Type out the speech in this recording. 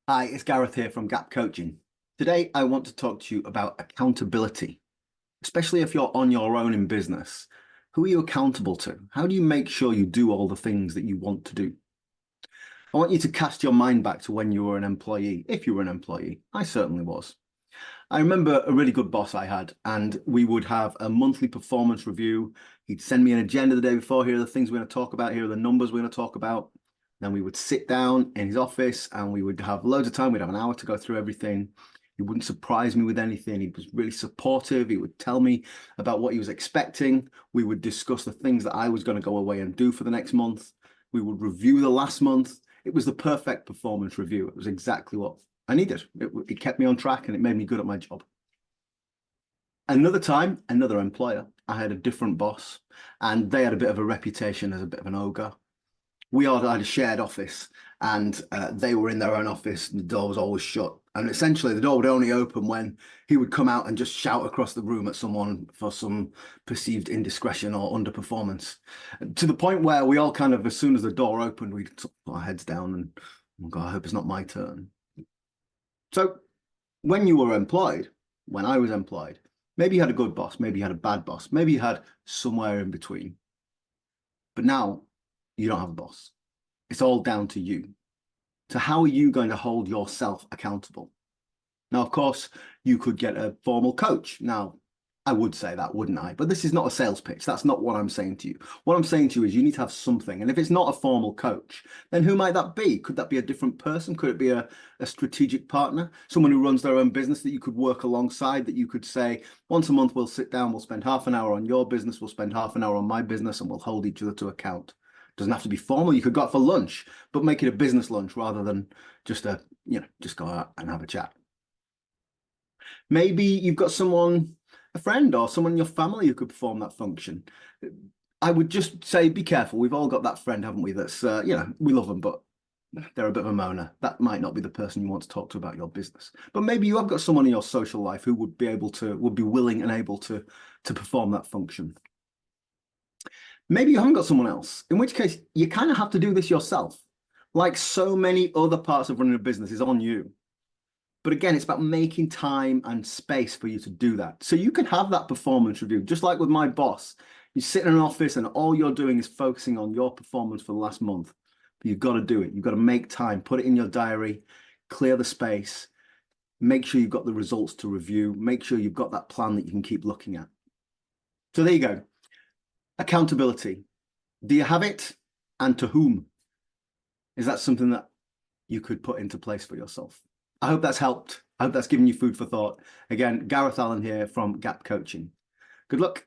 Hi, it's Gareth here from Gap Coaching. Today, I want to talk to you about accountability, especially if you're on your own in business. Who are you accountable to? How do you make sure you do all the things that you want to do? I want you to cast your mind back to when you were an employee, if you were an employee. I certainly was. I remember a really good boss I had, and we would have a monthly performance review. He'd send me an agenda the day before. Here are the things we're going to talk about. Here are the numbers we're going to talk about. Then we would sit down in his office and we would have loads of time. We'd have an hour to go through everything. He wouldn't surprise me with anything. He was really supportive. He would tell me about what he was expecting. We would discuss the things that I was going to go away and do for the next month. We would review the last month. It was the perfect performance review. It was exactly what I needed. It kept me on track and it made me good at my job. Another time, another employer, I had a different boss and they had a bit of a reputation as a bit of an ogre. We all had a shared office and they were in their own office and the door was always shut. And essentially the door would only open when he would come out and just shout across the room at someone for some perceived indiscretion or underperformance. To the point where we all kind of, as soon as the door opened, we'd put our heads down and, oh God, I hope it's not my turn. So when you were employed, when I was employed, maybe you had a good boss, maybe you had a bad boss, maybe you had somewhere in between. But now you don't have a boss. It's all down to you. So how are you going to hold yourself accountable? Now, of course, you could get a formal coach. Now, I would say that, wouldn't I? But this is not a sales pitch. That's not what I'm saying to you. What I'm saying to you is you need to have something. And if it's not a formal coach, then who might that be? Could that be a different person? Could it be a strategic partner? Someone who runs their own business that you could work alongside, that you could say, once a month, we'll sit down, we'll spend half an hour on your business, we'll spend half an hour on my business, and we'll hold each other to account. Doesn't have to be formal. You could go out for lunch, but make it a business lunch rather than just just go out and have a chat. Maybe you've got someone, a friend or someone in your family who could perform that function. I would just say, be careful. We've all got that friend, haven't we? That's, we love them, but they're a bit of a moaner. That might not be the person you want to talk to about your business. But maybe you have got someone in your social life who would be willing and able to perform that function. Maybe you haven't got someone else, in which case you kind of have to do this yourself. Like so many other parts of running a business is on you. But again, it's about making time and space for you to do that. So you can have that performance review, just like with my boss. You sit in an office and all you're doing is focusing on your performance for the last month. But you've got to do it. You've got to make time, put it in your diary, clear the space, make sure you've got the results to review, make sure you've got that plan that you can keep looking at. So there you go. Accountability. Do you have it? And to whom? Is that something that you could put into place for yourself? I hope that's helped. I hope that's given you food for thought. Again, Gareth Allen here from Gap Coaching. Good luck.